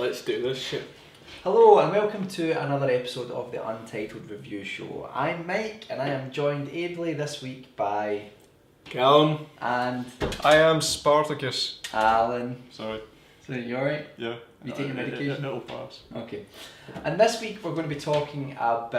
Let's do this shit. Hello and welcome to another episode of the Untitled Review Show. I'm Mike and I am joined ably this week by Callum. and I am Spartacus. Alan. Sorry. So you alright? Yeah. You taking medication? It'll pass. Okay. And this week we're going to be talking about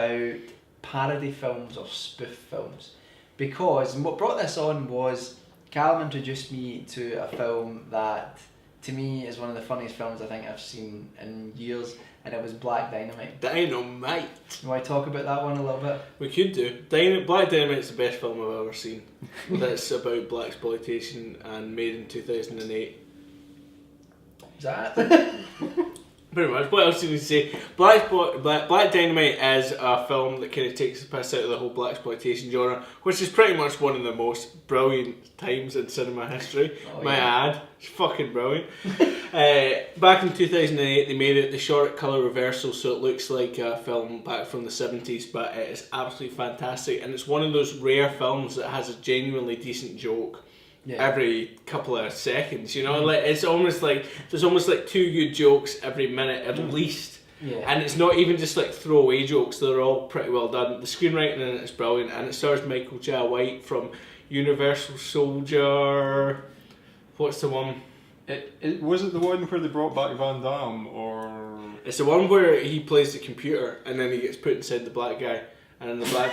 parody films or spoof films. Because what brought this on was Callum introduced me to a film that to me is one of the funniest films I think I've seen in years, and it was Black Dynamite. Dynamite. You want to talk about that one a little bit? We could do. Black Dynamite's the best film I've ever seen. That's about blaxploitation and made in 2008. Is that it? Pretty much. What else do you need to say? Black Dynamite is a film that kind of takes the piss out of the whole blaxploitation genre, which is pretty much one of the most brilliant times in cinema history. My ad. It's fucking brilliant. Back in 2008 they made it the short colour reversal, so it looks like a film back from the 70s, but it is absolutely fantastic, and it's one of those rare films that has a genuinely decent joke. Yeah. Every couple of seconds, you know, like there's almost like two good jokes every minute at least. Yeah. And it's not even just like throwaway jokes; they're all pretty well done. The screenwriting in it is brilliant, and it stars Michael Jai White from Universal Soldier. What's the one? Was it the one where they brought back Van Damme, or? It's the one where he plays the computer and then he gets put inside the black guy, and then the black.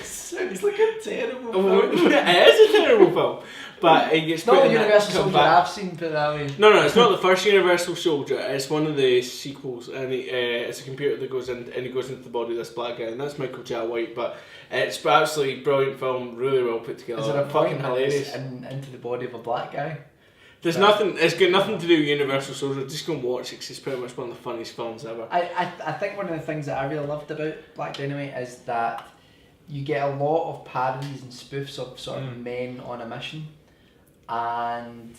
Sounds like a terrible film. It is a terrible film, but it gets. It's not the Universal Soldier I've seen, put it that way. No, it's not the first Universal Soldier. It's one of the sequels, and it's a computer that goes in, and he goes into the body of this black guy, and that's Michael Jai White. But it's absolutely brilliant film, really well put together. Is it a fucking hilarious? Into the body of a black guy? There's nothing. It's got nothing to do with Universal Soldier. Just go and watch it because it's pretty much one of the funniest films ever. I think one of the things that I really loved about Black Dynamite is that you get a lot of parodies and spoofs of sort of men on a mission, and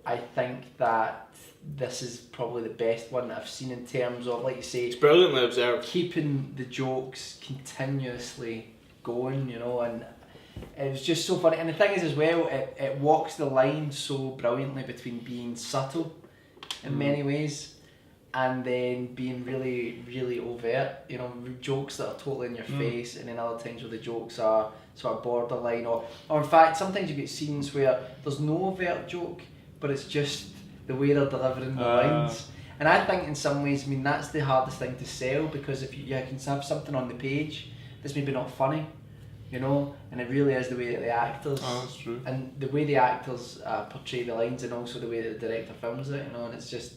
I think that this is probably the best one that I've seen in terms of, like you say, it's brilliantly observed, keeping the jokes continuously going, you know, and it was just so funny. And the thing is as well, it walks the line so brilliantly between being subtle in many ways and then being really, really overt, you know, jokes that are totally in your face, and then other times where the jokes are sort of borderline, or in fact sometimes you get scenes where there's no overt joke, but it's just the way they're delivering the lines. And I think in some ways, I mean, that's the hardest thing to sell, because if you can have something on the page that's maybe not funny, you know, and it really is the way that the actors, that's true, and the way the actors portray the lines, and also the way that the director films it, you know, and it's just.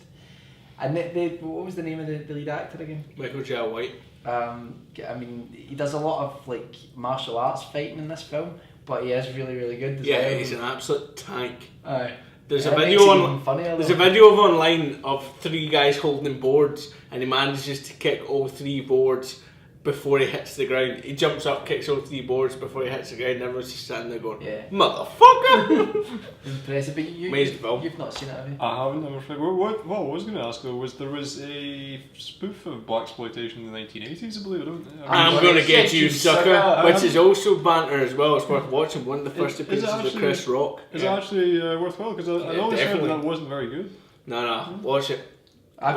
And what was the name of the lead actor again? Michael Jai White. I mean, he does a lot of like martial arts fighting in this film, but he is really, really good as well. He's an absolute tank. Aye. There's a video of online of 3 guys holding boards, and he manages to kick all 3 boards before he hits the ground. He jumps up, kicks all 3 boards before he hits the ground, and everyone's just standing there going, motherfucker! Impressive, but you've not seen it, have you? I haven't, I'm afraid. What I was going to ask though was, there was a spoof of blaxploitation in the 1980s, I believe. I'm gonna get you, sucker, which is also banter as well. It's worth watching. One of the first appearances with Chris Rock. Is it actually worthwhile? Because I always heard that wasn't very good. No, watch it. I've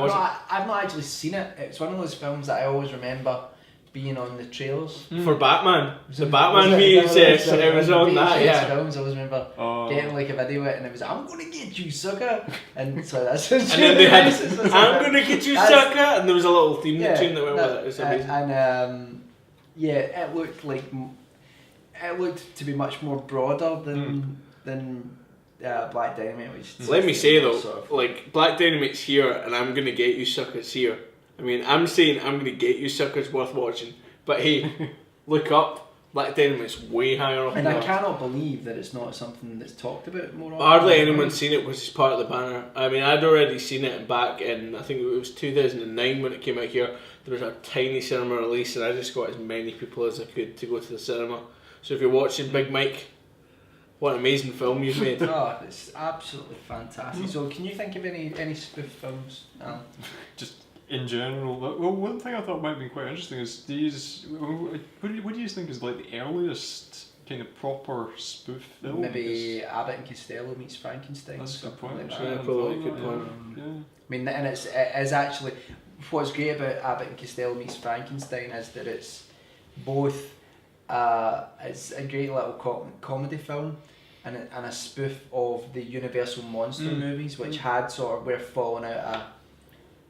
not actually seen it. It's one of those films that I always remember being on the trailers for Batman. The Batman VHS, it was on that. Yeah. Films, I always remember getting like a video and it was, I'm gonna get you, sucker, and so that's. And then they had, I'm gonna get you, sucker, and there was a little theme tune that went with it. It was amazing. And it looked to be much more broader than Black Dynamite. Which let me say though, sort of, like Black Dynamite's here, and I'm gonna get you, suckers here. I mean, I'm saying I'm going to get you, suckers, worth watching. But hey, look up. Black Dynamite's way higher up. And I cannot believe that it's not something that's talked about more often. Hardly anyone's seen it, which is part of the banner. I mean, I'd already seen it back in, I think it was 2009 when it came out here. There was a tiny cinema release, and I just got as many people as I could to go to the cinema. So if you're watching, Big Mike, what an amazing film you've made. Oh, it's absolutely fantastic. So can you think of any spoof films? Just in general, well, one thing I thought might be quite interesting is these. What do you think is like the earliest kind of proper spoof film. Maybe Abbott and Costello meets Frankenstein. That's a good point. Like that. Yeah, probably a good point. Yeah. I mean, and it is actually what's great about Abbott and Costello meets Frankenstein is that it's both it's a great little comedy film and a spoof of the Universal monster movies, which had sort of were falling out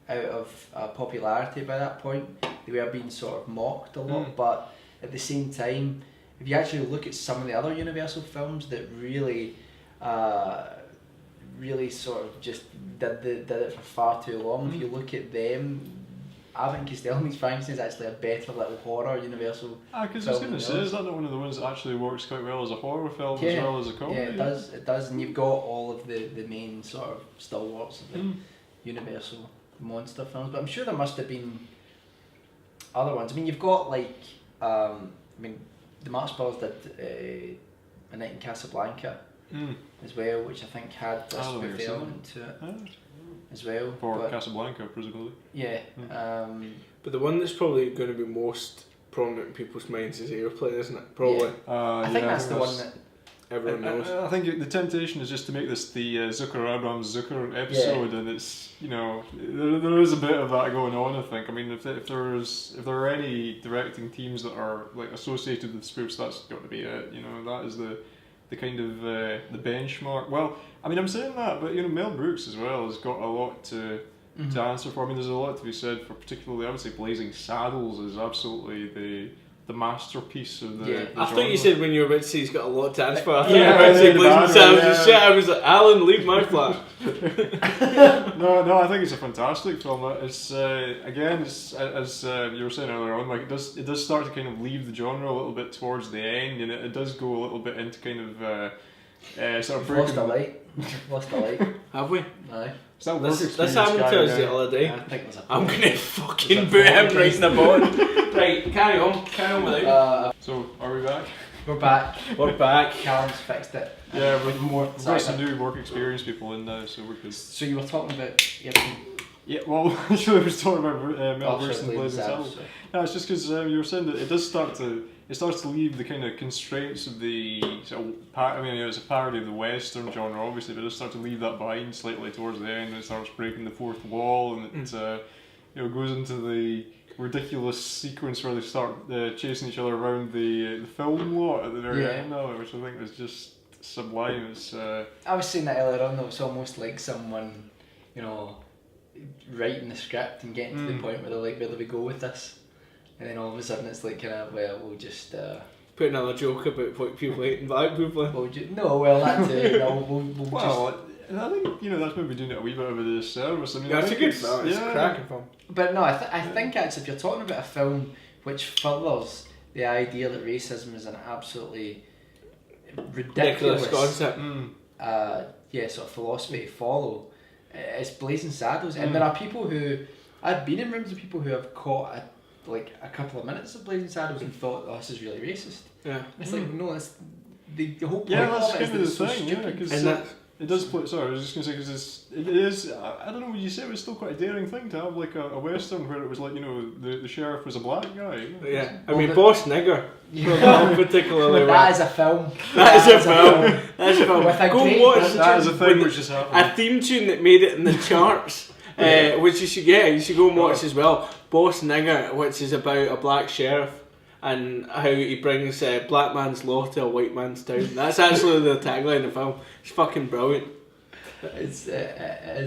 of popularity by that point. They were being sort of mocked a lot, but at the same time, if you actually look at some of the other Universal films that really sort of just did it for far too long, if you look at them, Abbott and Costello meets Frankenstein is actually a better little horror Universal because I was going to say, is that not one of the ones that actually works quite well as a horror film as well as a comedy? Yeah, it does, and you've got all of the main sort of stalwarts of the Universal monster films, but I'm sure there must have been other ones. I mean, you've got like, the Marx Brothers did A Night in Casablanca as well, which I think had this spoof element to it as well. For Casablanca, presumably. Yeah. But the one that's probably going to be most prominent in people's minds is Airplane, isn't it? Probably. I think that's the one that everyone knows. I think the temptation is just to make this the Zucker Abrams Zucker episode, and it's, you know, there is a bit of that going on. I think. I mean, if there are any directing teams that are like associated with spoofs, that's got to be it. You know, that is the kind of the benchmark. Well, I mean, I'm saying that, but you know, Mel Brooks as well has got a lot to answer for. I mean, there's a lot to be said for, particularly, I would say, Blazing Saddles is absolutely the masterpiece of the. I thought you said when you were about to say he's got a lot to answer for. I thought Yeah, you were about to say yeah, Blazing Saddles and yeah. shit. I was like, Alan, leave my flat. No, I think it's a fantastic film. It's again, it's, as you were saying earlier on, like it does start to kind of leave the genre a little bit towards the end, and it does go a little bit into kind of sort of lost breaking. a light. Have we? Aye. Is that work This experience happened guy to us now? the other day. I think there's a I'm gonna fucking There's a boot him right in the board. Right, carry on with it. So, are we back? We're back. We're back. Callum's fixed it. Yeah, we've more. got some new work experience people in now, so we're good. So you were talking about Yeah, well, actually, I was talking about Mel Brooks and Blazing Blazing Saddles. Saddles. No, it's just because you were saying that it starts to leave the kind of constraints of the sort of it's a parody of the Western genre, obviously, but it does start to leave that behind slightly towards the end. It starts breaking the fourth wall, and it goes into the ridiculous sequence where they start chasing each other around the film lot at the very end of it, which I think is just sublime. It's I was saying that earlier on, though, it's almost like someone, you know, writing the script and getting to the point where they're like, where do we go with this? And then all of a sudden it's like, kind of, well, we'll just Put another joke about what people hating black people. that too. No, we'll well, I think, you know, that's maybe doing it a wee bit of a disservice. I mean, That's I a think good film. It's a cracking film. But no, I think actually, if you're talking about a film which furthers the idea that racism is an absolutely ridiculous concept. sort of philosophy to follow, it's Blazing Saddles. And there are people who, I've been in rooms with people who have caught a couple of minutes of Blazing Saddles and thought, oh, this is really racist. Yeah. And it's like, no, it's the whole point that's of it is kind that of it's the so thing, stupid. because it does play. Sorry, I was just going to say, because it is. I don't know. Would you say it was still quite a daring thing to have like a western where it was like, you know, the sheriff was a black guy? Yeah, I mean, Boss Nigger. Particularly. That is a film. That is a film. That's a film. With a Go great watch That is a thing with which has happened. a theme tune that made it in the charts. Which you should go and watch as well. Boss Nigger, which is about a black sheriff and how he brings black man's law to a white man's town. That's actually the tagline of the film. It's fucking brilliant. It is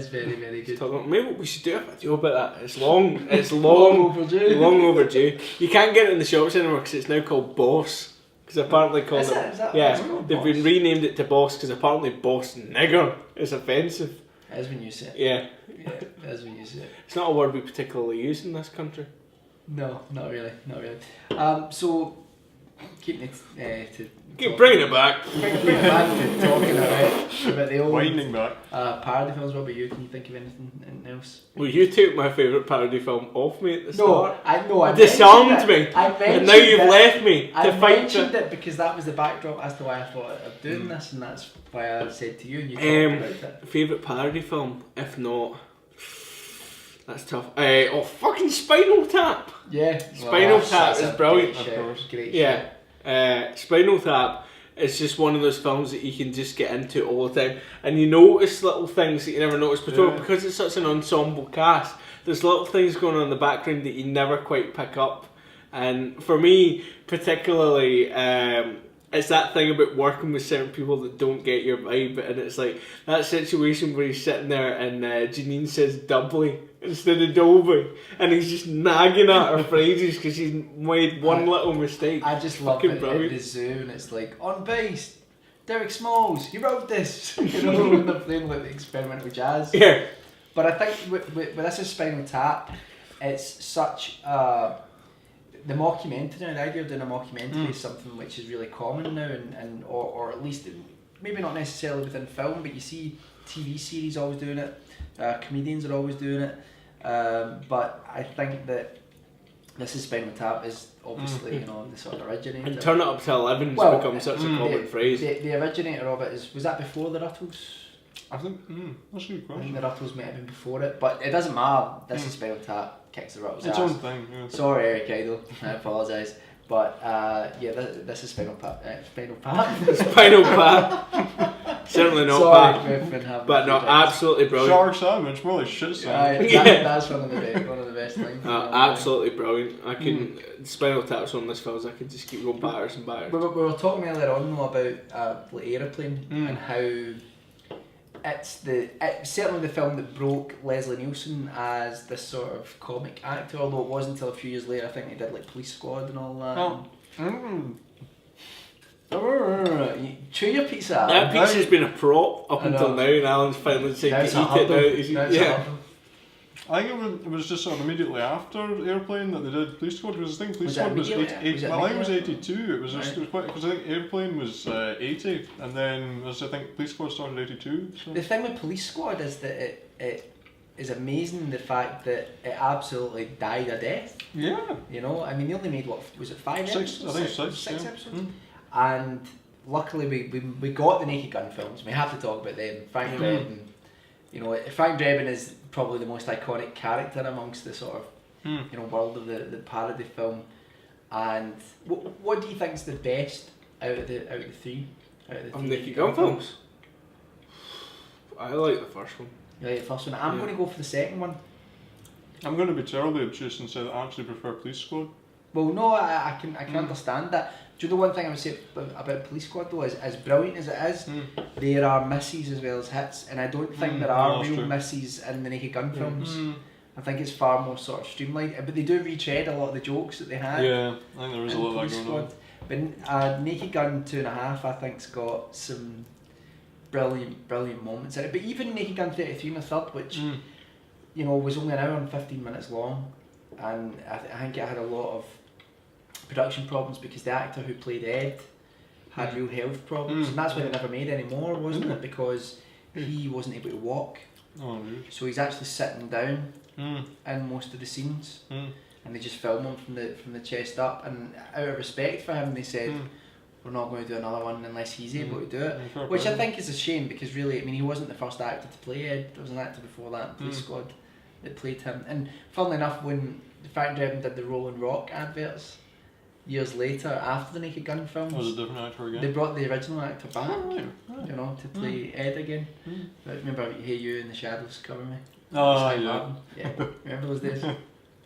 very, very good. Maybe we should do a video about that. It's long. It's long overdue. Long overdue. You can't get it in the shops anymore because it's now called Boss. Because apparently called Is that they've Boss? been renamed it to Boss because apparently Boss Nigger is offensive. As when you say it. Yeah. As when you say it. It's not a word we particularly use in this country. No, not really. So, keep Bringing it back. Bring it back to talking about the old Winding back. parody films. What about you? Can you think of anything else? Well, you took my favourite parody film off me at the start. I Disarmed mentioned me. it. I mentioned And now you've it. left me I to fight mentioned it because that was the backdrop as to why I thought of doing this, and that's why I said to you, and you talked about it. Favourite parody film? If not, that's tough. Fucking Spinal Tap. Yeah, Spinal Tap that's is a brilliant. Great Of course. shout, great Yeah. shout. Spinal Tap is just one of those films that you can just get into all the time, and you notice little things that you never noticed before because it's such an ensemble cast. There's little things going on in the background that you never quite pick up, and for me particularly, it's that thing about working with certain people that don't get your vibe, and it's like that situation where he's sitting there and Janine says doubly instead of Dolby, and he's just nagging at her for ages because she's made one little mistake. I just love it at the zoo, and it's like, on bass, Derek Smalls, you wrote this, you know, when they're playing like the experimental jazz. Yeah. But I think with this is Spinal Tap, it's such the mockumentary, the idea of doing a mockumentary is something which is really common now, or at least maybe not necessarily within film, but you see TV series always doing it, comedians are always doing it, but I think that This Is Spinal Tap is obviously you know the sort of originator. And Turn It Up to 11's become such a common phrase. The originator of it was that before the Ruttles? I think that's a good question. I think the Ruttles might have been before it, but it doesn't matter. This Is Spinal Tap kicks the Ruttles' Its ass. own thing. Yeah. Sorry, Eric Idle. I apologise, but this is Spinal Tap. Spinal Tap. Spinal Tap. Certainly not Sorry, bad. But no, absolutely brilliant. Shark sandwich, more like shit sandwich. That's one of the best things. Absolutely brilliant. I can Spinal Tap's one of those films I can just keep going batters and batters. We were talking earlier on though about like Aeroplane and how it's certainly the film that broke Leslie Nielsen as this sort of comic actor, although it wasn't until a few years later I think he did like Police Squad and all that. Chew your pizza, Alan. That pizza's been a prop up until now, and Alan's finally said to eat it now. I think it was just sort of immediately after Airplane that they did Police Squad, because I think Police Squad was 82. It was just, it was quite, because I think Airplane was 80, and then I think Police Squad started 82. So. The thing with Police Squad is that it is amazing the fact that it absolutely died a death. Yeah. You know, I mean, they only made, what, was it 5 episodes? I think 6 episodes. And luckily we got the Naked Gun films. We have to talk about them. Frank Drebin. You know, Frank Drebin is probably the most iconic character amongst the sort of you know world of the parody film. And what do you think is the best out of the three? Naked Gun films. I like the first one. You like the first one? I'm going to go for the second one. I'm going to be terribly obtuse and say that I actually prefer Police Squad. Well, no, I can understand that. Do you know one thing I would say about Police Squad though is, as brilliant as it is, there are misses as well as hits, and I don't think there are real misses in the Naked Gun films. I think it's far more sort of streamlined, but they do retread a lot of the jokes that they had. Yeah, I think there is a lot of that going on. But Naked Gun 2.5 I think's got some brilliant moments in it. But even Naked Gun 33 and a third, which you know was only an hour and 15 minutes long, and I think it had a lot of production problems because the actor who played Ed had real health problems, and that's why they never made any more, wasn't it? Because he wasn't able to walk. Oh, really? So he's actually sitting down in most of the scenes, and they just film him from the chest up. And out of respect for him, they said, "We're not going to do another one unless he's able to do it," which I think is a shame because really, I mean, he wasn't the first actor to play Ed. There was an actor before that in Police Squad that played him. And funnily enough, when Frank Drebin did the Rolling Rock adverts years later after the Naked Gun films, was a different actor again? They brought the original actor back, you know, to play Ed again. I remember Hey You in the Shadows Cover Me. Oh yeah. Yeah, remember those days? That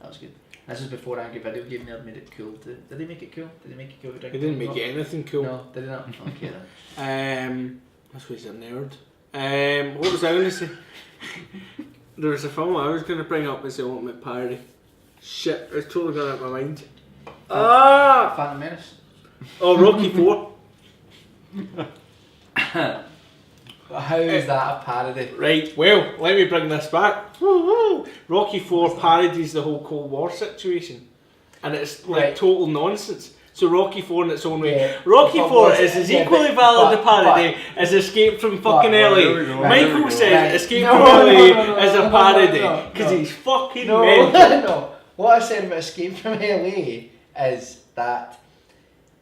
was good. This is before Angry Video Game Nerd made it cool. Did they make it cool? Did they make it cool? They didn't make it anything cool. No, did they not? Okay then. That's why he's a nerd. What was I going to say? There was a film I was going to bring up as the ultimate parody. Shit, it's totally gone out of my mind. Phantom Menace. Oh, Rocky 4. How is that a parody? Right, well, let me bring this back. Rocky 4 parodies the whole Cold War situation. And it's like total nonsense. So Rocky 4 in its own way. Rocky 4 is as equally valid a parody as Escape from fucking LA. Michael says Escape from LA is a parody because he's fucking mental. No, what I said about Escape from LA is that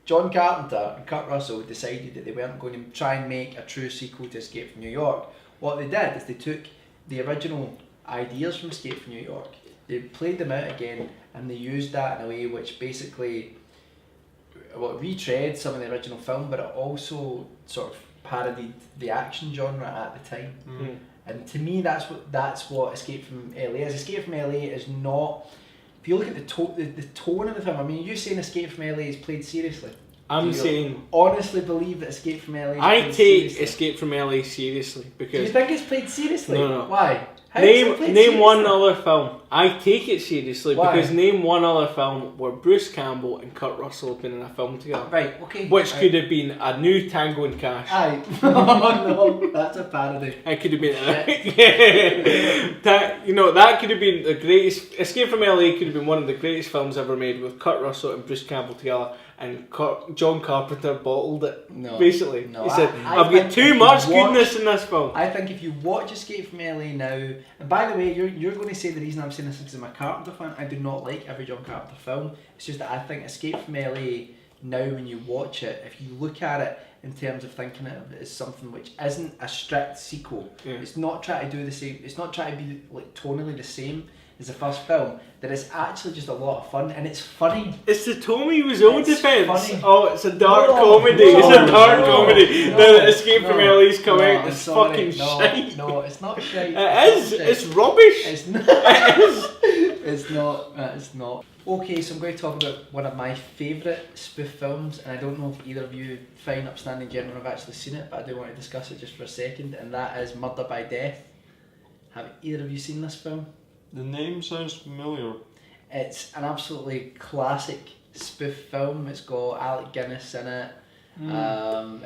John Carpenter and Kurt Russell decided that they weren't going to try and make a true sequel to Escape from New York. What they did is they took the original ideas from Escape from New York, they played them out again, and they used that in a way which basically retread some of the original film, but it also sort of parodied the action genre at the time. Mm. And to me, that's what Escape from LA is. Escape from LA is not. If you look at the tone of the film, I mean, are you saying Escape from LA is played seriously? I'm saying, honestly believe that Escape from LA is I played take seriously? Escape from LA seriously Do you because think it's played seriously? No. Why? How is it played name one seriously? other film. I take it seriously Why? because name one other film where Bruce Campbell and Kurt Russell have been in a film together. Right, okay. Which right. could have been a new Tango and Cash. Aye. No, that's a parody. It could have been that could have been the greatest. Escape from LA could have been one of the greatest films ever made with Kurt Russell and Bruce Campbell together, and John Carpenter bottled it. No, basically, no, he said, I "I've got think too if you much watch- goodness in this film." I think if you watch Escape from LA now, and by the way, you're going to say the reason I'm saying this is because I'm a Carpenter fan. I do not like every John Carpenter film. It's just that I think Escape from LA now, when you watch it, if you look at it in terms of thinking of it as something which isn't a strict sequel, it's not trying to do the same. It's not trying to be like tonally the same as the first film. That it's actually just a lot of fun, and it's funny. It's the Tommy Wiseau It's defence. funny. Oh, it's a dark No, comedy. no, It's a dark no, comedy. no, Now that Escape from no, LA's come out, I'm it's sorry, fucking shite. No, it's not shite. It is. It's rubbish. It's not. It's not. It's not. Okay, so I'm going to talk about one of my favourite spoof films, and I don't know if either of you fine, upstanding gentlemen have actually seen it, but I do want to discuss it just for a second, and that is Murder by Death. Have either of you seen this film? The name sounds familiar. It's an absolutely classic spoof film. It's got Alec Guinness in it.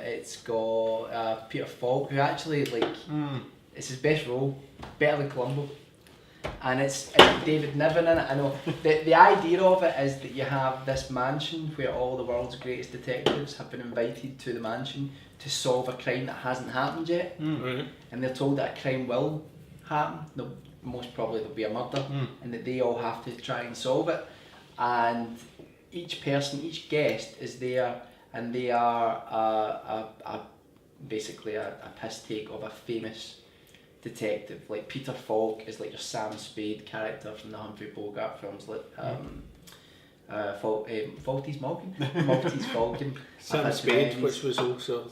It's got Peter Falk, who actually it's his best role, better than Columbo. And it's David Niven in it. I know the idea of it is that you have this mansion where all the world's greatest detectives have been invited to the mansion to solve a crime that hasn't happened yet, and they're told that a crime will happen. Most probably there'll be a murder, and that they all have to try and solve it. And each guest is there, and they are basically a piss take of a famous detective. Like Peter Falk is like your Sam Spade character from the Humphrey Bogart films, like Maltese Falcon. Sam Spade, which was also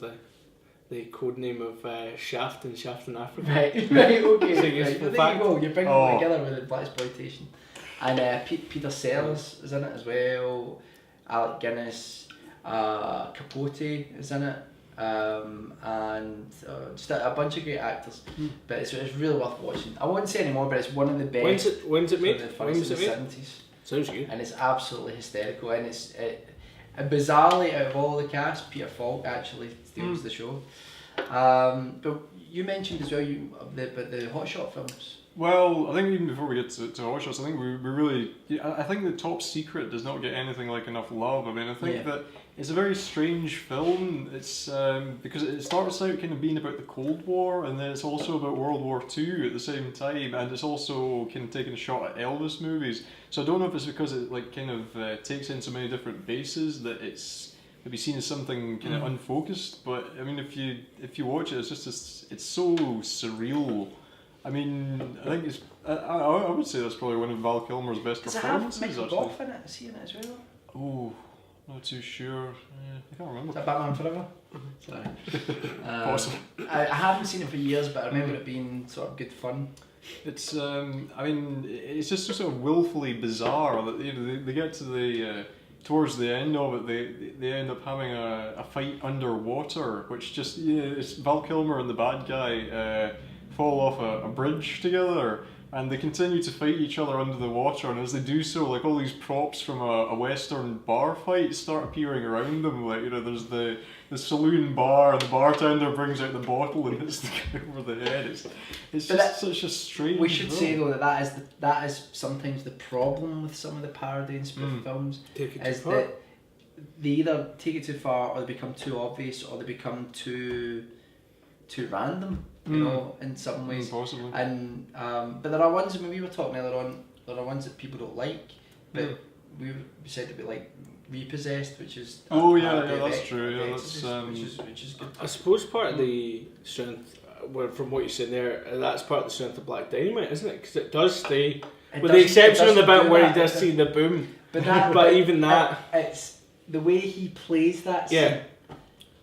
the code name of Shaft in Africa. Right, okay. Right. Well, there you go. You're bringing it together with the blaxploitation. And Peter Sellers is in it as well. Alec Guinness, Capote is in it. And just a bunch of great actors, but it's really worth watching. I won't say anymore, but it's one of the best. When's it made? When was it made? 70s. Sounds good. And it's absolutely hysterical, and and bizarrely, out of all the cast, Peter Falk actually steals the show. But you mentioned as well the Hot Shot films. Well, I think even before we get to Hot Shots, I think we really... I think the Top Secret does not get anything like enough love. I mean, I think that it's a very strange film. It's because it starts out kind of being about the Cold War, and then it's also about World War II at the same time, and it's also kind of taking a shot at Elvis movies. So I don't know if it's because it like kind of takes in so many different bases that it's maybe seen as something kind of unfocused. But I mean, if you watch it, it's just it's so surreal. I mean, I think it's. I would say that's probably one of Val Kilmer's best performances. Does it have Michael Goff in it? Is he in it as well? Oh, not too sure. I can't remember. Is that Batman Forever? Sorry. Possible. I haven't seen it for years, but I remember it being sort of good fun. It's. I mean, it's just sort of willfully bizarre that they get to the. Towards the end of it, they end up having a fight underwater, which just it's Val Kilmer and the bad guy. Fall off a bridge together, and they continue to fight each other under the water, and as they do so, like all these props from a western bar fight start appearing around them, like there's the saloon bar, and the bartender brings out the bottle and hits the guy over the head. It's just such a strange... We should say though that is sometimes the problem with some of the parody and spoof films, is that they either take it too far, or they become too obvious, or they become too random. You know, in some ways. Possibly. And but there are ones, I mean, we were talking earlier on, there are ones that people don't like, but we said to be like Repossessed, which is that's true. Yeah, that's which is good. I suppose part of the strength, from what you said there, that's part of the strength of Black Dynamite, isn't it? Because it does stay, with the exception of the bit where he does see the boom. But but even that, it's the way he plays that scene, Yeah.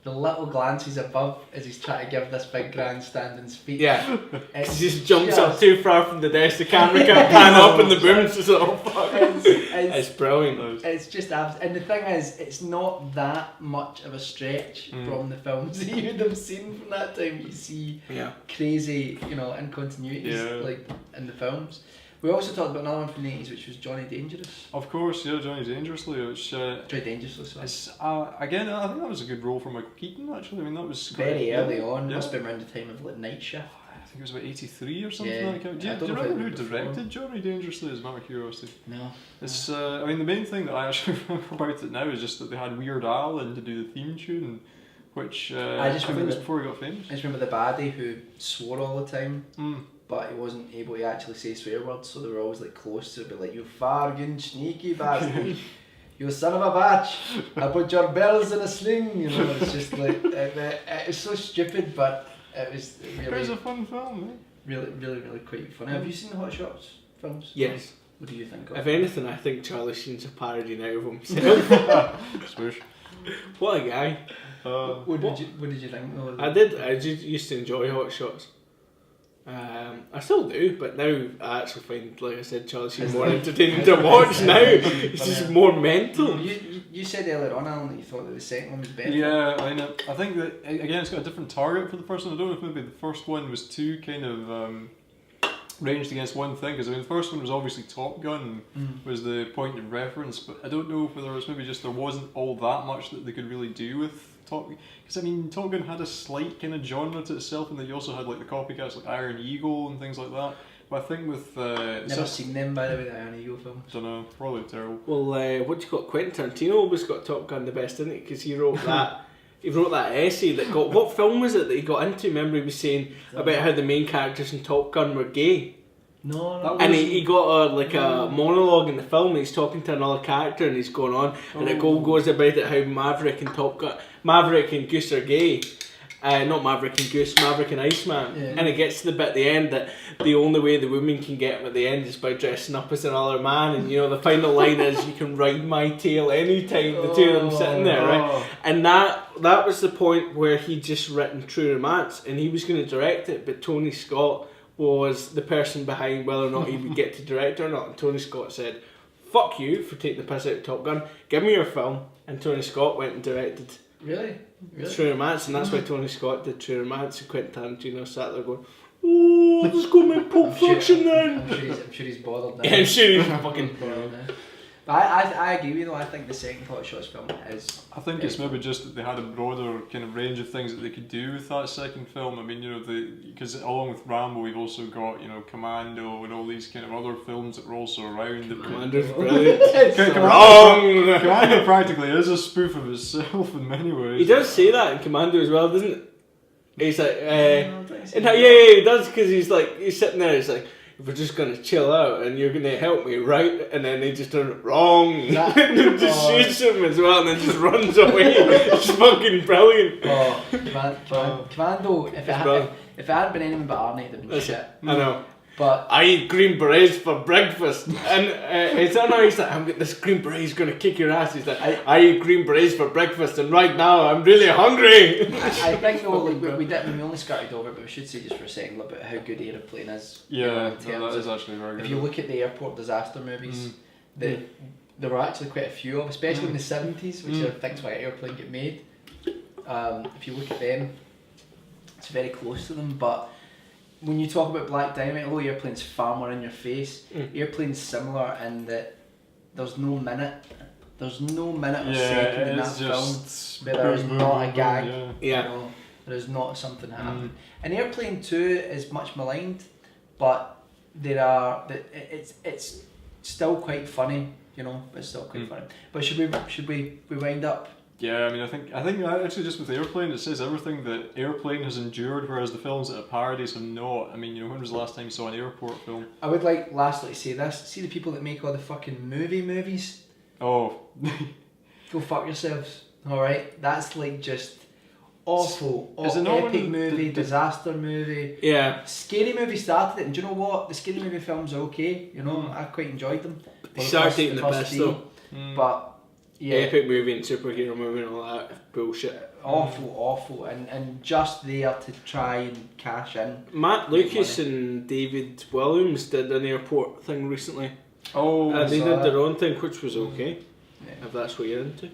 the little glances above as he's trying to give this big grandstanding speech. Yeah. It's He just jumps up just- too far from the desk, the camera can't pan up and the boom's just like, oh fuck. It's brilliant. It's just and the thing is, it's not that much of a stretch from the films that you would have seen from that time. You see crazy, incontinuities like in the films. We also talked about another one from the 80s, which was Johnny Dangerous. Of course, yeah, Johnny Dangerously, which... Johnny Dangerously, sorry. It's, again, I think that was a good role for Michael Keaton, actually. I mean, that was... Very early on, yeah. must have been around the time of like Night Shift. I think it was about 83 or something Yeah. like that. Do I you don't know if remember it who was directed Johnny Dangerously? Is my curiosity. No. It's, I mean, the main thing that I actually remember about it now is just that they had Weird Al in to do the theme tune, which I think it was before he got famous. I just remember the baddie who swore all the time. Mm. But he wasn't able to actually say swear words, so they were always like close to it, but like, you fargin sneaky bastard, you son of a bitch, I put your bells in a sling, it's just like, it was so stupid, but it was It was a fun film, eh? really quite funny. Have you seen the Hot Shots films? Yes. What do you think of If anything, I think Charlie Sheen's a parody now of himself. Swoosh. What a guy. What did you think though? I used to enjoy Hot Shots. I still do, but now I actually find, like I said, Charlie Sheen more entertaining to watch now. It's just more mental. You said earlier on, Alan, that you thought that the second one was better. Yeah, I mean, I think that, again, it's got a different target for the first one. I don't know if maybe the first one was too kind of ranged against one thing, because I mean, the first one was obviously Top Gun, was the point of reference, but I don't know if there was maybe just there wasn't all that much that they could really do with Top Gun. Because I mean, Top Gun had a slight kind of genre to itself, and then you also had like the copycats like Iron Eagle and things like that. But I think with Never seen them, by the way, the Iron Eagle films. I don't know, probably terrible. Well, what do you got? Quentin Tarantino always got Top Gun the best, didn't he? Because he wrote that. He wrote that essay that got... What film was it that he got into? Remember he was saying about how the main characters in Top Gun were gay? No. And he got a monologue in the film, and he's talking to another character and he's going on, and it goes about it how Maverick and Goose are gay. Not Maverick and Goose, Maverick and Iceman. Yeah. And it gets to the bit at the end that the only way the woman can get him at the end is by dressing up as another man, and the final line is, you can ride my tail anytime, the two of them sitting there, right? And that was the point where he'd just written True Romance, and he was going to direct it, but Tony Scott was the person behind whether or not he would get to direct or not, and Tony Scott said, fuck you for taking the piss out of Top Gun, give me your film, and Tony Scott went and directed Really? True Romance, and that's why Tony Scott did True Romance, and Quentin Tarantino sat there going, oh, let's go make Pulp Fiction then. I'm sure he's bothered now. Yeah, I'm sure he's fucking bothered now. But I agree with you though. I think the second Hot Shots film is... I think it's maybe just that they had a broader kind of range of things that they could do with that second film. I mean, because along with Rambo, we've also got, Commando and all these kind of other films that were also around. Commando's brilliant. Wrong! Commando practically is a spoof of itself in many ways. He does say that in Commando as well, doesn't it? He's like, he does, because he's sitting there, he's like, if we're just going to chill out and you're going to help me, right? And then they just turn it wrong. And just shoots him as well and then just runs away. It's fucking brilliant. Commando, if it hadn't been anything but Arnie, it'd have been shit. I know. But I eat green berets for breakfast. And it's not he's like, this green beret is going to kick your ass. He's like, I eat green berets for breakfast and right now I'm really hungry. I think though, we only skirted over it, but we should say just for a second about how good Aeroplane is. Yeah, that is actually very good. If you look at the airport disaster movies, there were actually quite a few of, especially in the 70s, which I think's why Airplane get made. If you look at them, it's very close to them, but when you talk about Black Dynamite, although Airplane's far more in your face, Airplane's similar in that there's no minute or second in that film where there's not a gag. There's not something happening. And Airplane 2 is much maligned, but it's still quite funny. It's still quite funny. But should we wind up? Yeah, I mean, I think actually just with Airplane, it says everything that Airplane has endured, whereas the films that are parodies have not. I mean, when was the last time you saw an airport film? I would like lastly to say this: see the people that make all the fucking movies. Oh, go fuck yourselves. All right, that's like just awful. Is it not epic movie, disaster movie. Yeah. Scary Movie started it, and do you know what? The Scary Movie films are okay. I quite enjoyed them. They started taking the piss though. But epic movie and superhero movie and all that bullshit. Awful, and just there to try and cash in. Matt Lucas and David Williams did an airport thing recently. Oh, They did their own thing, which was okay, Yeah. if that's what you're into.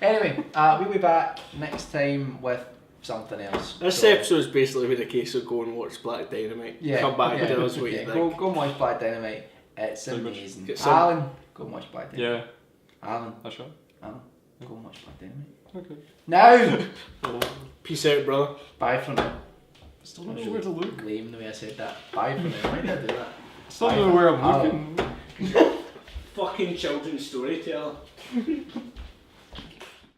Anyway, we'll be back next time with something else. This episode's basically been a case of go and watch Black Dynamite. Come back and tell us what you think. Go and watch Black Dynamite. It's Pretty much. amazing. Get some- Alan, go and watch Black Dynamite. Yeah, Alan, that's right. go and watch Black Dynamite. Okay. Now! Peace out, brother. Bye for now. Still don't know where to look. Lame the way I said that. Bye for now. Why did I do that? Still don't know where I'm looking. Fucking children's storyteller.